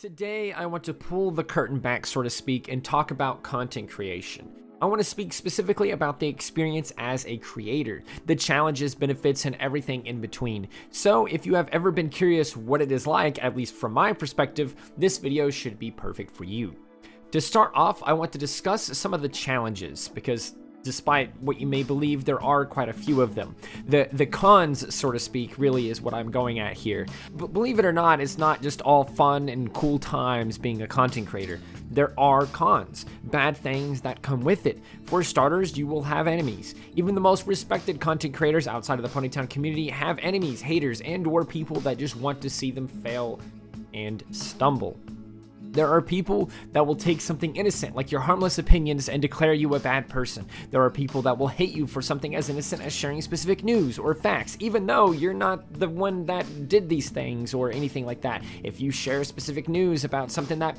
Today, I want to pull the curtain back, so to speak, and talk about content creation. I want to speak specifically about the experience as a creator, the challenges, benefits, and everything in between. So if you have ever been curious what it is like, at least from my perspective, this video should be perfect for you. To start off, I want to discuss some of the challenges, because despite what you may believe, there are quite a few of them. The cons, so to speak, really is what I'm going at here. But believe it or not, it's not just all fun and cool times being a content creator. There are cons, bad things that come with it. For starters, you will have enemies. Even the most respected content creators outside of the Ponytown community have enemies, haters, and/or people that just want to see them fail and stumble. There are people that will take something innocent, like your harmless opinions, and declare you a bad person. There are people that will hate you for something as innocent as sharing specific news or facts, even though you're not the one that did these things or anything like that. If you share specific news about something that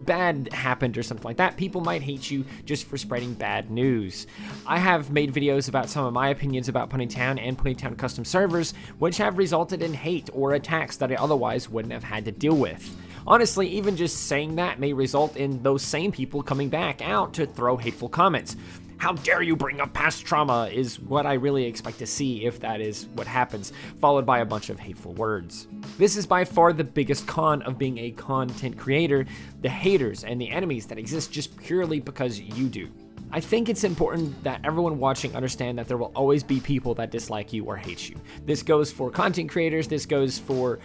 bad happened or something like that, people might hate you just for spreading bad news. I have made videos about some of my opinions about Ponytown and Ponytown custom servers, which have resulted in hate or attacks that I otherwise wouldn't have had to deal with. Honestly, even just saying that may result in those same people coming back out to throw hateful comments. How dare you bring up past trauma is what I really expect to see if that is what happens, followed by a bunch of hateful words. This is by far the biggest con of being a content creator, the haters and the enemies that exist just purely because you do. I think it's important that everyone watching understand that there will always be people that dislike you or hate you. This goes for content creators, this goes for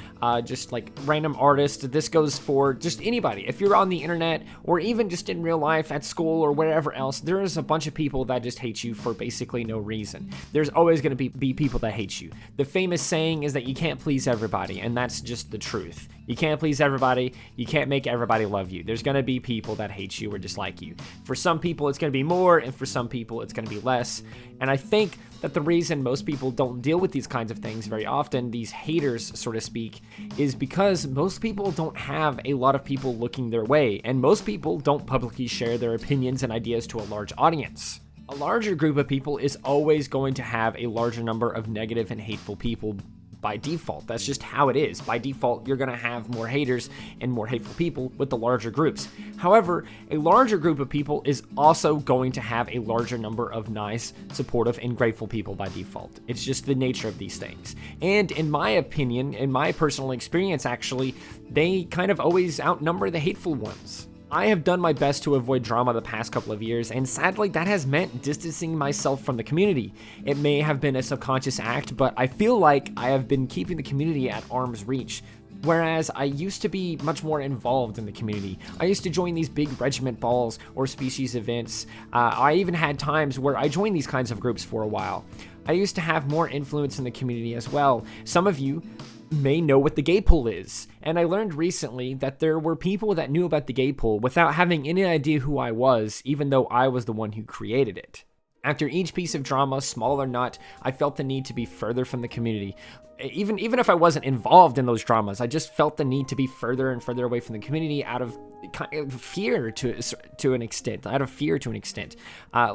just like random artists, this goes for just anybody. If you're on the internet or even just in real life at school or wherever else, there is a bunch of people that just hate you for basically no reason. There's always going to be people that hate you. The famous saying is that you can't please everybody, and that's just the truth. You can't please everybody. You can't make everybody love you. There's going to be people that hate you or dislike you. For some people, it's going to be more, and for some people, it's going to be less. And I think that the reason most people don't deal with these kinds of things very often, these haters, so to speak, is because most people don't have a lot of people looking their way, and most people don't publicly share their opinions and ideas to a large audience. A larger group of people is always going to have a larger number of negative and hateful people by default. That's just how it is. By default, you're going to have more haters and more hateful people with the larger groups. However, a larger group of people is also going to have a larger number of nice, supportive, and grateful people by default. It's just the nature of these things. And in my opinion, in my personal experience actually, they kind of always outnumber the hateful ones. I have done my best to avoid drama the past couple of years, and sadly that has meant distancing myself from the community. It may have been a subconscious act, but I feel like I have been keeping the community at arm's reach. Whereas I used to be much more involved in the community. I used to join these big regiment balls or species events. I even had times where I joined these kinds of groups for a while. I used to have more influence in the community as well. Some of you may know what the gay pool is, and I learned recently that there were people that knew about the gay pool without having any idea who I was, even though I was the one who created it. After each piece of drama, small or not, I felt the need to be further from the community. Even if I wasn't involved in those dramas, I just felt the need to be further and further away from the community out of kind of fear to an extent.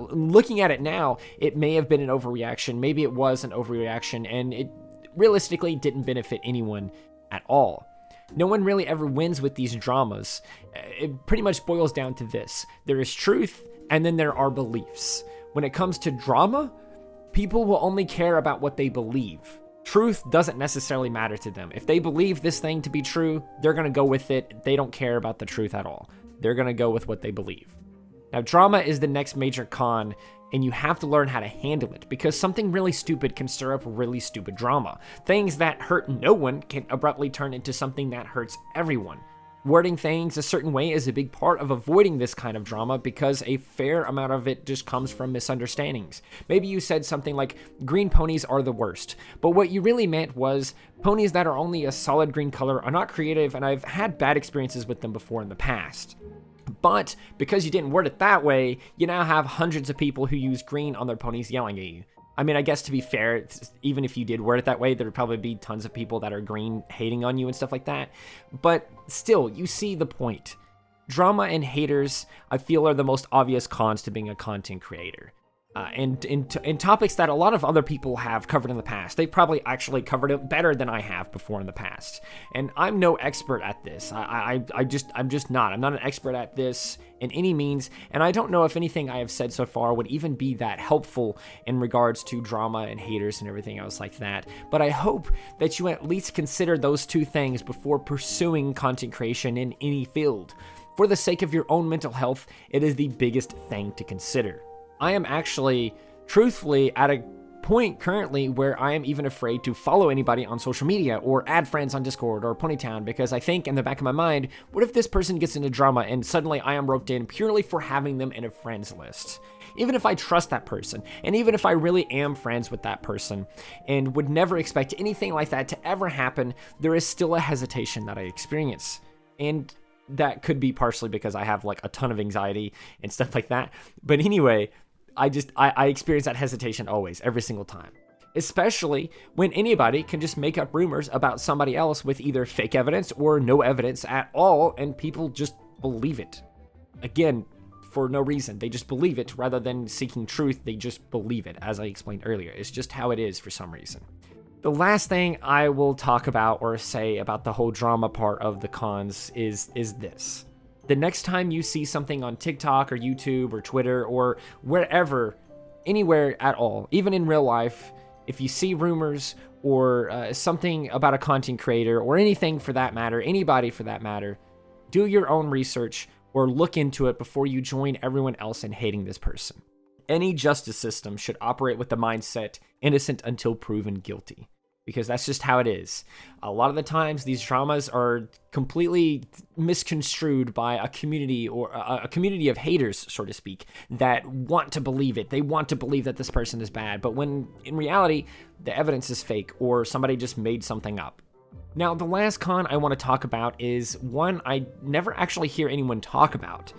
Looking at it now, it may have been an overreaction. Maybe it was an overreaction, and it realistically didn't benefit anyone at all. No one really ever wins with these dramas. It pretty much boils down to this. There is truth, and then there are beliefs. When it comes to drama, people will only care about what they believe. Truth doesn't necessarily matter to them. If they believe this thing to be true, they're going to go with it. They don't care about the truth at all. They're going to go with what they believe. Now, drama is the next major con, and you have to learn how to handle it, because something really stupid can stir up really stupid drama. Things that hurt no one can abruptly turn into something that hurts everyone. Wording things a certain way is a big part of avoiding this kind of drama, because a fair amount of it just comes from misunderstandings. Maybe you said something like, green ponies are the worst, but what you really meant was, ponies that are only a solid green color are not creative, and I've had bad experiences with them before in the past. But because you didn't word it that way, you now have hundreds of people who use green on their ponies yelling at you. I mean, I guess to be fair, even if you did word it that way, there would probably be tons of people that are green hating on you and stuff like that. But still, you see the point. Drama and haters, I feel, are the most obvious cons to being a content creator. and topics that a lot of other people have covered in the past. They've probably actually covered it better than I have before in the past. And I'm no expert at this. I'm just not. I'm not an expert at this in any means, and I don't know if anything I have said so far would even be that helpful in regards to drama and haters and everything else like that. But I hope that you at least consider those two things before pursuing content creation in any field. For the sake of your own mental health, it is the biggest thing to consider. I am actually, truthfully, at a point currently where I am even afraid to follow anybody on social media or add friends on Discord or Ponytown, because I think in the back of my mind, what if this person gets into drama and suddenly I am roped in purely for having them in a friends list? Even if I trust that person, and even if I really am friends with that person and would never expect anything like that to ever happen, there is still a hesitation that I experience. And that could be partially because I have like a ton of anxiety and stuff like that. But anyway, I experience that hesitation always, every single time. Especially when anybody can just make up rumors about somebody else with either fake evidence or no evidence at all, and people just believe it. Again, for no reason. They just believe it rather than seeking truth. They just believe it, as I explained earlier. It's just how it is for some reason. The last thing I will talk about or say about the whole drama part of the cons is this. The next time you see something on TikTok or YouTube or Twitter or wherever, anywhere at all, even in real life, if you see rumors or something about a content creator or anything for that matter, anybody for that matter, do your own research or look into it before you join everyone else in hating this person. Any justice system should operate with the mindset innocent until proven guilty, because that's just how it is. A lot of the times these dramas are completely misconstrued by a community or a community of haters, so to speak, that want to believe it. They want to believe that this person is bad, but when in reality, the evidence is fake or somebody just made something up. Now, the last con I want to talk about is one I never actually hear anyone talk about.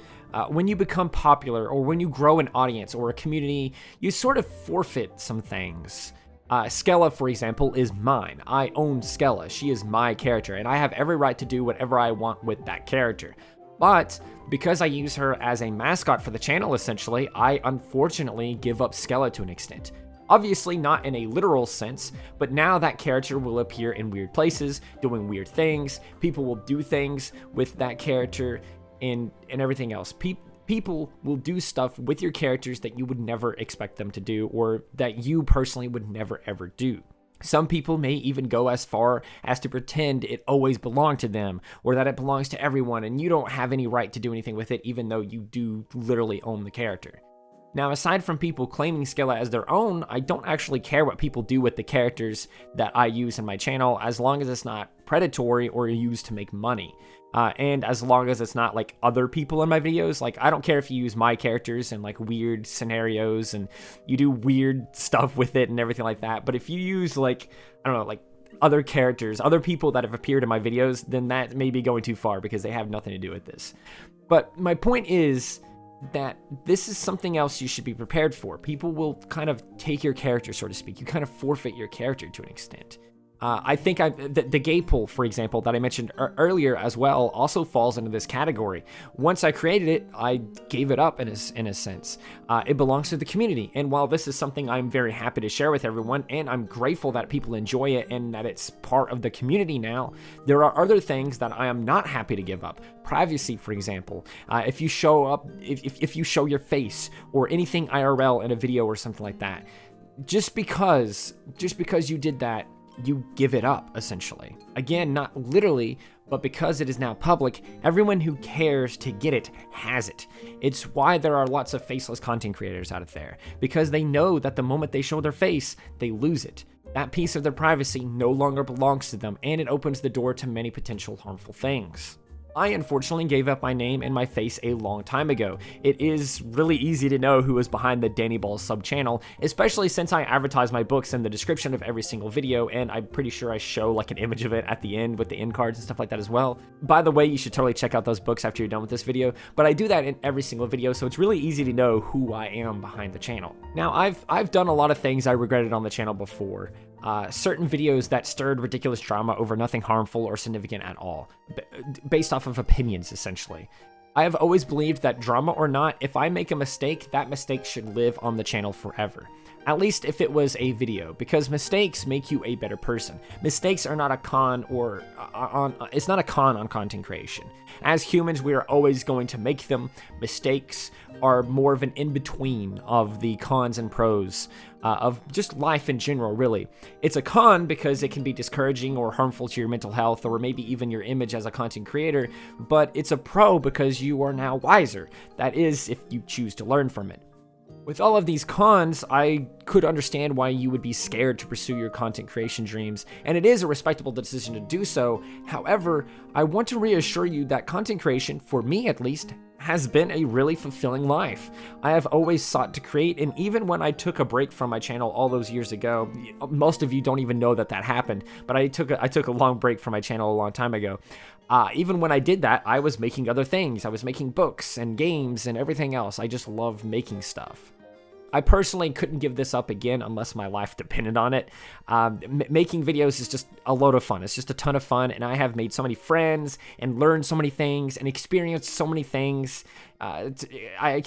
When you become popular or when you grow an audience or a community, you sort of forfeit some things. Skella, for example, is mine. I own Skella. She is my character, and I have every right to do whatever I want with that character. But because I use her as a mascot for the channel, essentially, I unfortunately give up Skella to an extent. Obviously not in a literal sense, but now that character will appear in weird places, doing weird things. People will do things with that character and everything else. People will do stuff with your characters that you would never expect them to do, or that you personally would never ever do. Some people may even go as far as to pretend it always belonged to them, or that it belongs to everyone and you don't have any right to do anything with it, even though you do literally own the character. Now, aside from people claiming Skella as their own, I don't actually care what people do with the characters that I use in my channel, as long as it's not predatory or used to make money. And as long as it's not like other people in my videos. Like, I don't care if you use my characters in like weird scenarios and you do weird stuff with it and everything like that. But if you use like, I don't know, like other characters, other people that have appeared in my videos, then that may be going too far because they have nothing to do with this. But my point is that this is something else you should be prepared for. People will kind of take your character, so to speak. You kind of forfeit your character to an extent. I think the gay pull, for example, that I mentioned earlier as well, also falls into this category. Once I created it, I gave it up in a sense. It belongs to the community, and while this is something I'm very happy to share with everyone, and I'm grateful that people enjoy it and that it's part of the community now, there are other things that I am not happy to give up. Privacy, for example. If you show up, if you show your face or anything IRL in a video or something like that, just because you did that, you give it up, essentially. Again, not literally, but because it is now public, everyone who cares to get it has it. It's why there are lots of faceless content creators out there, because they know that the moment they show their face, they lose it. That piece of their privacy no longer belongs to them, and it opens the door to many potential harmful things. I unfortunately gave up my name and my face a long time ago. It is really easy to know who is behind the Danny Balls sub channel, especially since I advertise my books in the description of every single video, and I'm pretty sure I show like an image of it at the end with the end cards and stuff like that as well. By the way, you should totally check out those books after you're done with this video, but I do that in every single video, so it's really easy to know who I am behind the channel. Now, I've done a lot of things I regretted on the channel before. Certain videos that stirred ridiculous drama over nothing harmful or significant at all, based off of opinions, essentially. I have always believed that drama or not, if I make a mistake, that mistake should live on the channel forever. At least if it was a video, because mistakes make you a better person. Mistakes are not a con it's not a con on content creation. As humans, we are always going to make them. Mistakes are more of an in-between of the cons and pros of just life in general, really. It's a con because it can be discouraging or harmful to your mental health or maybe even your image as a content creator, but it's a pro because you are now wiser. That is, if you choose to learn from it. With all of these cons, I could understand why you would be scared to pursue your content creation dreams, and it is a respectable decision to do so. However, I want to reassure you that content creation, for me at least, has been a really fulfilling life. I have always sought to create, and even when I took a break from my channel all those years ago, most of you don't even know that happened, but I took a long break from my channel a long time ago. Even when I did that, I was making other things. I was making books and games and everything else. I just love making stuff. I personally couldn't give this up again unless my life depended on it. Making videos is just a load of fun. It's just a ton of fun, and I have made so many friends and learned so many things and experienced so many things. I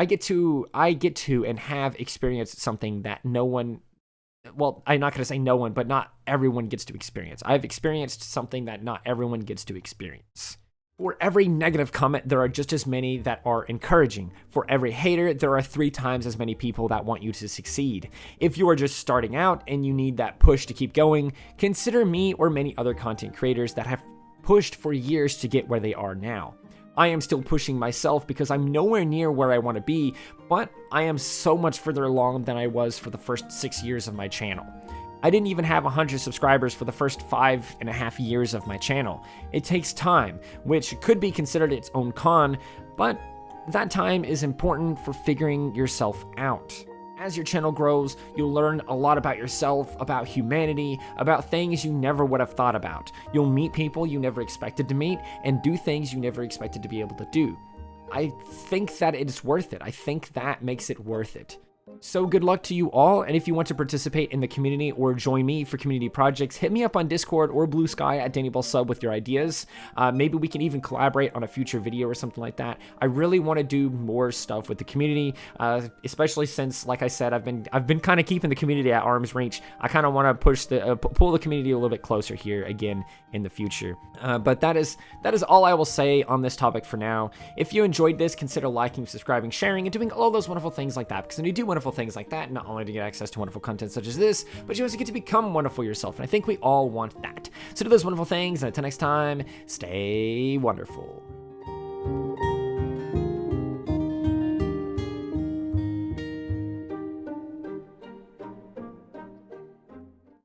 get to and have experienced something that no one. Well, I'm not going to say no one, but not everyone gets to experience. I've experienced something that not everyone gets to experience. For every negative comment, there are just as many that are encouraging. For every hater, there are 3 times as many people that want you to succeed. If you are just starting out and you need that push to keep going, consider me or many other content creators that have pushed for years to get where they are now. I am still pushing myself because I'm nowhere near where I want to be, but I am so much further along than I was for the first 6 years of my channel. I didn't even have 100 subscribers for the first 5.5 years of my channel. It takes time, which could be considered its own con, but that time is important for figuring yourself out. As your channel grows, you'll learn a lot about yourself, about humanity, about things you never would have thought about. You'll meet people you never expected to meet and do things you never expected to be able to do. I think that it's worth it. I think that makes it worth it. So good luck to you all, and if you want to participate in the community or join me for community projects, hit me up on Discord or Blue Sky at DannyBellSub with your ideas. Maybe we can even collaborate on a future video or something like that. I really want to do more stuff with the community, especially since, like I said, I've been kind of keeping the community at arm's reach. I kind of want to push pull the community a little bit closer here again in the future. But that is all I will say on this topic for now. If you enjoyed this, consider liking, subscribing, sharing, and doing all those wonderful things like that, because when you do wonderful things like that, not only do you get access to wonderful content such as this, but you also get to become wonderful yourself, and I think we all want that. So do those wonderful things, and until next time, stay wonderful.